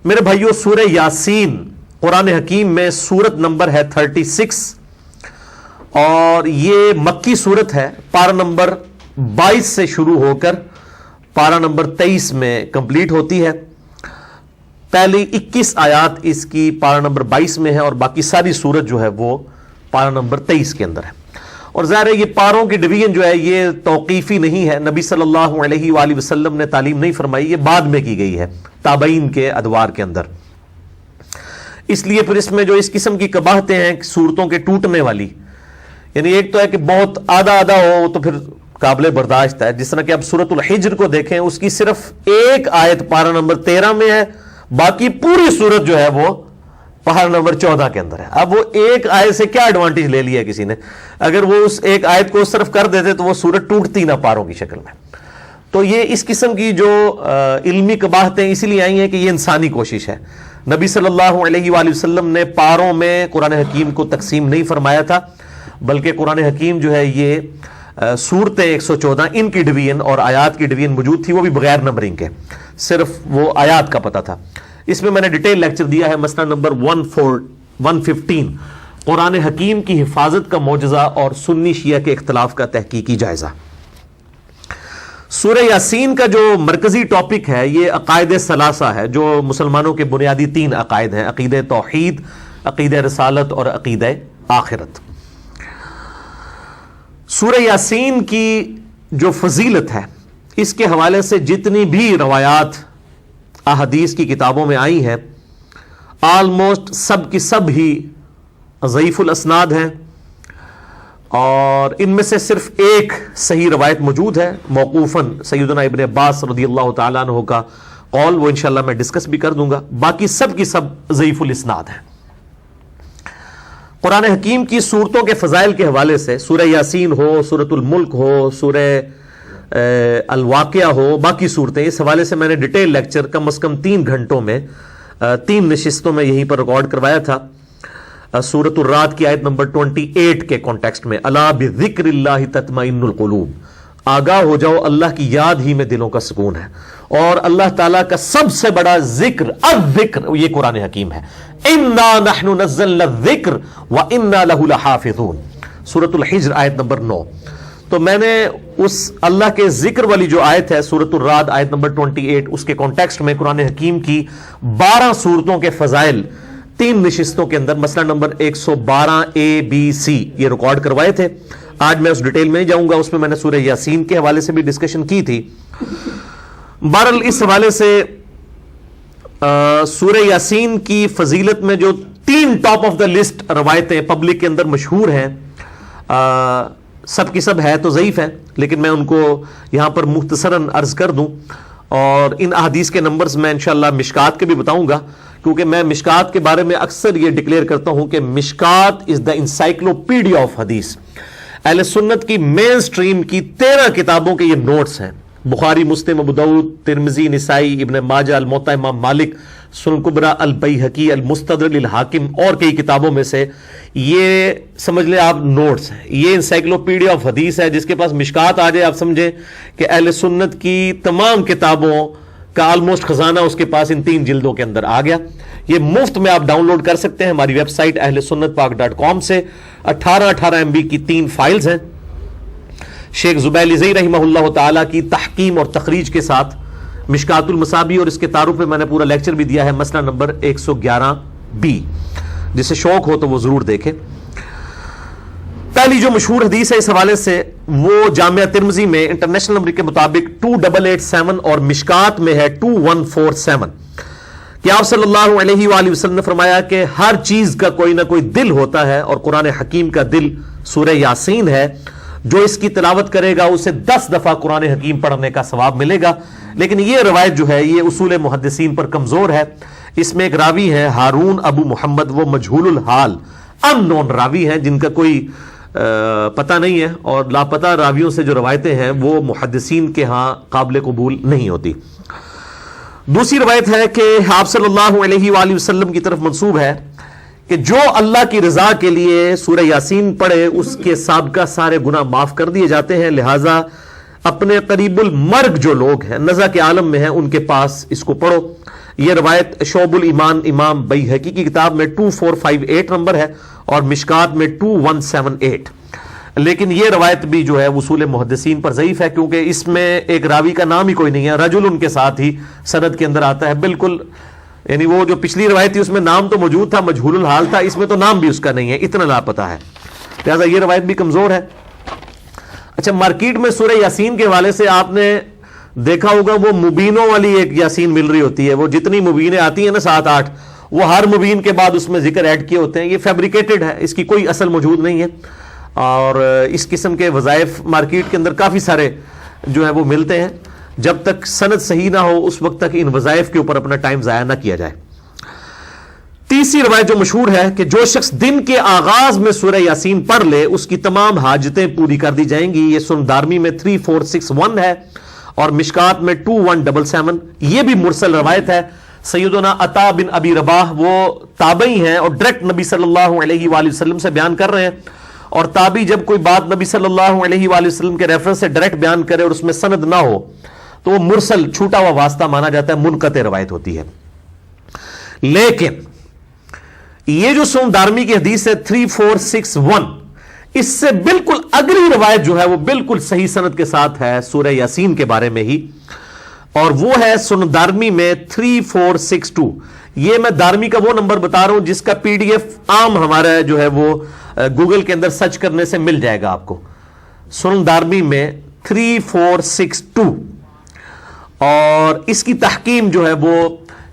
میرے بھائیوں، سورہ یاسین قرآن حکیم میں سورت نمبر ہے 36 اور یہ مکی سورت ہے. پارہ نمبر 22 سے شروع ہو کر پارہ نمبر 23 میں کمپلیٹ ہوتی ہے. پہلی 21 آیات اس کی پارہ نمبر 22 میں ہے اور باقی ساری سورت جو ہے وہ پارہ نمبر 23 کے اندر ہے. اور ظاہر ہے یہ پاروں کی ڈویژن جو ہے یہ توقیفی نہیں ہے، نبی صلی اللہ علیہ وآلہ وسلم نے تعلیم نہیں فرمائی، یہ بعد میں کی گئی ہے تابعین کے ادوار کے اندر. اس لیے پھر اس میں جو اس قسم کی قباحتیں ہیں صورتوں کے ٹوٹنے والی، یعنی ایک تو ہے کہ بہت آدھا ہو تو پھر قابل برداشت ہے. جس طرح کہ اب سورۃ الحجر کو دیکھیں، اس کی صرف ایک آیت پارہ نمبر 13 میں ہے، باقی پوری سورت جو ہے وہ پارہ نمبر 14 کے اندر ہے. اب وہ ایک آیت سے کیا ایڈوانٹیج لے لیا کسی نے؟ اگر وہ اس ایک آیت کو اس طرف کر دیتے تو وہ سورت ٹوٹتی نہ پاروں کی شکل میں. تو یہ اس قسم کی جو علمی قباحتیں اسی لیے آئی ہیں کہ یہ انسانی کوشش ہے. نبی صلی اللہ علیہ وآلہ وسلم نے پاروں میں قرآن حکیم کو تقسیم نہیں فرمایا تھا، بلکہ قرآن حکیم جو ہے یہ سورتیں 114 ان کی ڈویژن اور آیات کی ڈویژن موجود تھی، وہ بھی بغیر نمبرنگ کے، صرف وہ آیات کا پتہ تھا. اس میں نے ڈیٹیل لیکچر دیا ہے، مسئلہ نمبر 115 قرآن حکیم کی حفاظت کا معجزہ اور سنی شیعہ کے اختلاف کا تحقیقی جائزہ. سورہ یاسین کا جو مرکزی ٹاپک ہے یہ عقائد ثلاثہ ہے، جو مسلمانوں کے بنیادی 3 عقائد ہیں: عقیدہ توحید، عقیدہ رسالت اور عقیدہ آخرت. سورہ یاسین کی جو فضیلت ہے اس کے حوالے سے جتنی بھی روایات احادیث کی کتابوں میں آئی ہیں آلموسٹ سب کی سب ہی ضعیف الاسناد ہیں، اور ان میں سے صرف ایک صحیح روایت موجود ہے موقوفاً سیدنا ابن عباس رضی اللہ تعالیٰ عنہ کا قول، وہ انشاءاللہ میں ڈسکس بھی کر دوں گا. باقی سب کی سب ضعیف الاسناد ہیں. قرآن حکیم کی صورتوں کے فضائل کے حوالے سے سورہ یاسین ہو، سورۃ الملک ہو، سورہ الواقعہ ہو، باقی صورتیں، اس حوالے سے میں نے ڈیٹیل لیکچر کم از کم 3 گھنٹوں میں 3 نشستوں میں یہیں پر ریکارڈ کروایا تھا. سورۃ الرعد کی آیت نمبر 28 کے کانٹیکسٹ میں، الا بذکر اللہ تطمئن القلوب، آگاہ ہو جاؤ اللہ کی یاد ہی میں دلوں کا سکون ہے. اور اللہ تعالیٰ کا سب سے بڑا ذکر الذکر یہ قرآن حکیم ہے. انا نحن نزلنا الذکر وانا لہ لحافظون، سورۃ الحجر آیت نمبر 9. تو میں نے اس اللہ کے ذکر والی جو آیت ہے سورۃ الرعد آیت نمبر 28، اس کے کانٹیکسٹ میں قرآن حکیم کی 12 صورتوں کے فضائل 3 نشستوں کے اندر مسئلہ نمبر 112 ABC یہ ریکارڈ کروائے تھے. آج میں اس ڈیٹیل میں جاؤں گا، اس میں نے سورہ یاسین کے حوالے سے بھی ڈسکشن کی تھی. بہرحال اس حوالے سے سورہ یاسین کی فضیلت میں جو 3 ٹاپ آف دا لسٹ روایتیں پبلک کے اندر مشہور ہیں، سب کی سب ہے تو ضعیف ہیں، لیکن میں ان کو یہاں پر مختصراً عرض کر دوں. اور ان احادیث کے نمبرز میں انشاءاللہ مشکات کے بھی بتاؤں گا، کیونکہ میں مشکات کے بارے میں اکثر یہ ڈکلیئر کرتا ہوں کہ مشکات از دا انسائکلوپیڈیا آف حدیث. اہل سنت کی مین سٹریم کی 13 کتابوں کے یہ نوٹس ہیں، بخاری، مسلم، ابو داؤد، ترمذی، نسائی، ابن ماجہ، الموطا امام مالک، سنن کبریٰ، البیہقی، المستدرک للحاکم اور کئی کتابوں میں سے یہ سمجھ لیں آپ نوٹس ہیں. یہ انسائکلوپیڈیا آف حدیث ہے. جس کے پاس مشکات آ جائے آپ سمجھیں کہ اہل سنت کی تمام کتابوں کا آلموسٹ خزانہ اس کے پاس ان 3 جلدوں کے اندر آ گیا. یہ مفت میں آپ ڈاؤن لوڈ کر سکتے ہیں ہماری ویب سائٹ اہل سنت پاک .com سے. 18 MB کی 3 فائلز ہیں، شیخ زبیل زئی رحمہ اللہ تعالیٰ کی تحقیم اور تخریج کے ساتھ مشکات المصابی، اور اس کے تعارف میں نے پورا لیکچر بھی دیا ہے مسئلہ نمبر 111B. جسے شوق ہو تو وہ ضرور دیکھیں. پہلی جو مشہور حدیث ہے اس حوالے سے وہ جامعہ ترمذی میں انٹرنیشنل نمبر کے مطابق 2887 اور مشکات میں ہے 2147 کہ آپ صلی اللہ علیہ وآلہ وسلم نے فرمایا کہ ہر چیز کا کوئی نہ کوئی دل ہوتا ہے، اور قرآن حکیم کا دل سورہ یاسین ہے. جو اس کی تلاوت کرے گا اسے 10 دفعہ قرآن حکیم پڑھنے کا ثواب ملے گا. لیکن یہ روایت جو ہے یہ اصول محدثین پر کمزور ہے. اس میں ایک راوی ہے ہارون ابو محمد، وہ مجہول الحال ان نون راوی ہیں جن کا کوئی پتہ نہیں ہے، اور لاپتہ راویوں سے جو روایتیں ہیں وہ محدثین کے ہاں قابل قبول نہیں ہوتی. دوسری روایت ہے کہ آپ صلی اللہ علیہ وآلہ وسلم کی طرف منسوب ہے کہ جو اللہ کی رضا کے لیے سورہ یاسین پڑھے اس کے سابقہ سارے گناہ معاف کر دیے جاتے ہیں. لہٰذا اپنے قریب المرگ جو لوگ ہیں، نزع کے عالم میں ہیں، ان کے پاس اس کو پڑھو. یہ روایت شعب الایمان امام بیہقی کی کتاب میں 2458 نمبر ہے اور مشکات میں 2178. لیکن یہ روایت بھی جو ہے اصول محدثین پر ضعیف ہے، کیونکہ اس میں ایک راوی کا نام ہی کوئی نہیں ہے، رجل ان کے ساتھ ہی سند کے اندر آتا ہے بالکل. یعنی وہ جو پچھلی روایت تھی اس میں نام تو موجود تھا، مجہول الحال تھا، اس میں تو نام بھی اس کا نہیں ہے، اتنا لاپتہ ہے، لہذا یہ روایت بھی کمزور ہے. اچھا، مارکیٹ میں سورہ یاسین کے حوالے سے آپ نے دیکھا ہوگا وہ مبینوں والی ایک یاسین مل رہی ہوتی ہے، وہ جتنی مبینیں آتی ہیں نا 7-8، وہ ہر مبین کے بعد اس میں ذکر ایڈ کیے ہوتے ہیں. یہ فیبریکیٹڈ ہے، اس کی کوئی اصل موجود نہیں ہے، اور اس قسم کے وظائف مارکیٹ کے اندر کافی سارے جو ہیں وہ ملتے ہیں. جب تک سند صحیح نہ ہو اس وقت تک ان وظائف کے اوپر اپنا ٹائم ضائع نہ کیا جائے. تیسری روایت جو مشہور ہے کہ جو شخص دن کے آغاز میں سورہ یاسین پڑھ لے اس کی تمام حاجتیں پوری کر دی جائیں گی. یہ سنن دارمی میں 3461 ہے اور مشکات میں 2177. یہ بھی مرسل روایت ہے. سیدنا عطا بن ابی رباح وہ تابعی ہیں اور ڈائریکٹ نبی صلی اللہ علیہ وآلہ وسلم سے بیان کر رہے ہیں، اور تابعی جب کوئی بات نبی صلی اللہ علیہ وآلہ وسلم کے ریفرنس سے ڈائریکٹ بیان کرے اور اس میں سند نہ ہو تو وہ مرسل چھوٹا ہوا واسطہ مانا جاتا ہے، منقطع روایت ہوتی ہے. لیکن یہ جو سنن دارمی کی حدیث ہے 3461، اس سے بالکل اگلی روایت جو ہے وہ بالکل صحیح سند کے ساتھ ہے سورہ یاسین کے بارے میں ہی، اور وہ ہے سنن دارمی میں 3462. یہ میں دارمی کا وہ نمبر بتا رہا ہوں جس کا پی ڈی ایف عام ہمارا جو ہے وہ گوگل کے اندر سرچ کرنے سے مل جائے گا آپ کو. سنن دارمی میں 3462، اور اس کی تحکیم جو ہے وہ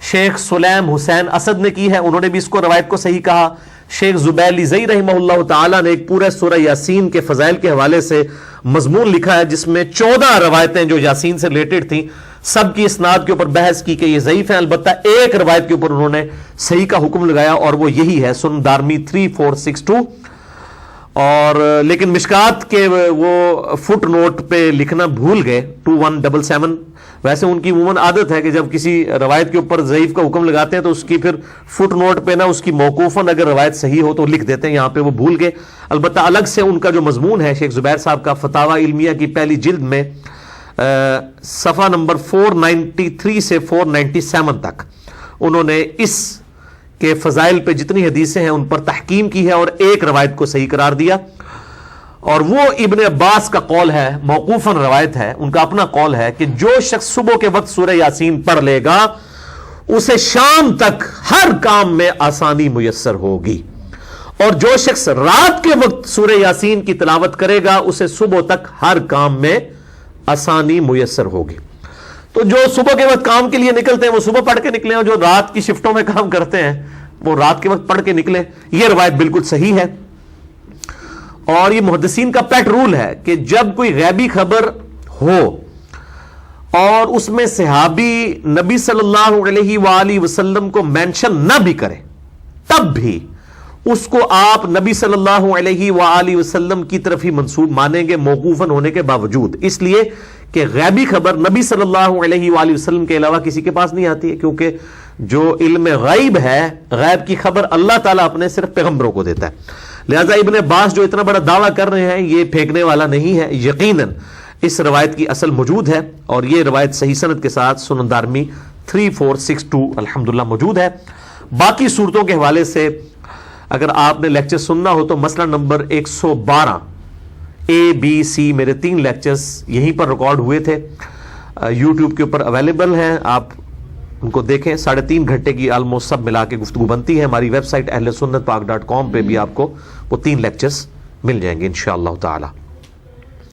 شیخ سلیم حسین اسد نے کی ہے، انہوں نے بھی اس کو روایت کو صحیح کہا. شیخ زبیلی زئی رحمہ اللہ تعالی نے ایک پورے سورہ یاسین کے فضائل کے حوالے سے مضمون لکھا ہے جس میں 14 روایتیں جو یاسین سے ریلیٹڈ تھیں سب کی اسناد کے اوپر بحث کی کہ یہ ضعیف ہیں. البتہ ایک روایت کے اوپر انہوں نے صحیح کا حکم لگایا اور وہ یہی ہے سنن دارمی 3462. اور لیکن مشکات کے وہ فٹ نوٹ پہ لکھنا بھول گئے 2177. ویسے ان کی عموماً عادت ہے کہ جب کسی روایت کے اوپر ضعیف کا حکم لگاتے ہیں تو اس کی پھر فٹ نوٹ پہ نا اس کی موقوفاً اگر روایت صحیح ہو تو لکھ دیتے ہیں، یہاں پہ وہ بھول گئے. البتہ الگ سے ان کا جو مضمون ہے شیخ زبیر صاحب کا فتاوی علمیہ کی پہلی جلد میں صفحہ نمبر 493 سے 497 تک انہوں نے اس کہ فضائل پہ جتنی حدیثیں ہیں ان پر تحکیم کی ہے اور ایک روایت کو صحیح قرار دیا. اور وہ ابن عباس کا قول ہے، موقوفاً روایت ہے، ان کا اپنا قول ہے کہ جو شخص صبح کے وقت سورہ یاسین پڑھ لے گا اسے شام تک ہر کام میں آسانی میسر ہوگی، اور جو شخص رات کے وقت سورہ یاسین کی تلاوت کرے گا اسے صبح تک ہر کام میں آسانی میسر ہوگی. تو جو صبح کے وقت کام کے لیے نکلتے ہیں وہ صبح پڑھ کے نکلیں، اور جو رات کی شفٹوں میں کام کرتے ہیں وہ رات کے وقت پڑھ کے نکلیں. یہ روایت بالکل صحیح ہے، اور یہ محدثین کا پیٹ رول ہے کہ جب کوئی غیبی خبر ہو اور اس میں صحابی نبی صلی اللہ علیہ وآلہ وسلم کو مینشن نہ بھی کرے تب بھی اس کو آپ نبی صلی اللہ علیہ وآلہ وسلم کی طرف ہی منسوب مانیں گے موقوفاً ہونے کے باوجود، اس لیے کہ غیبی خبر نبی صلی اللہ علیہ وآلہ وسلم کے علاوہ کسی کے پاس نہیں آتی ہے، کیونکہ جو علم غیب ہے، غیب کی خبر اللہ تعالیٰ اپنے صرف پیغمبروں کو دیتا ہے. لہذا ابن عباس جو اتنا بڑا دعویٰ کر رہے ہیں یہ پھینکنے والا نہیں ہے، یقیناً اس روایت کی اصل موجود ہے، اور یہ روایت صحیح سند کے ساتھ سنن دارمی 3462 الحمدللہ موجود ہے. باقی صورتوں کے حوالے سے اگر آپ نے لیکچر سننا ہو تو مسئلہ نمبر 112 ABC میرے 3 لیکچرز یہیں پر ریکارڈ ہوئے تھے، یوٹیوب کے اوپر اویلیبل ہیں، آپ ان کو دیکھیں. 3.5 گھنٹے کی آلموسٹ سب ملا کے گفتگو بنتی ہے. ہماری ویب سائٹ اہلسنتپاک.com پہ بھی آپ کو وہ 3 لیکچرز مل جائیں گے انشاءاللہ تعالی.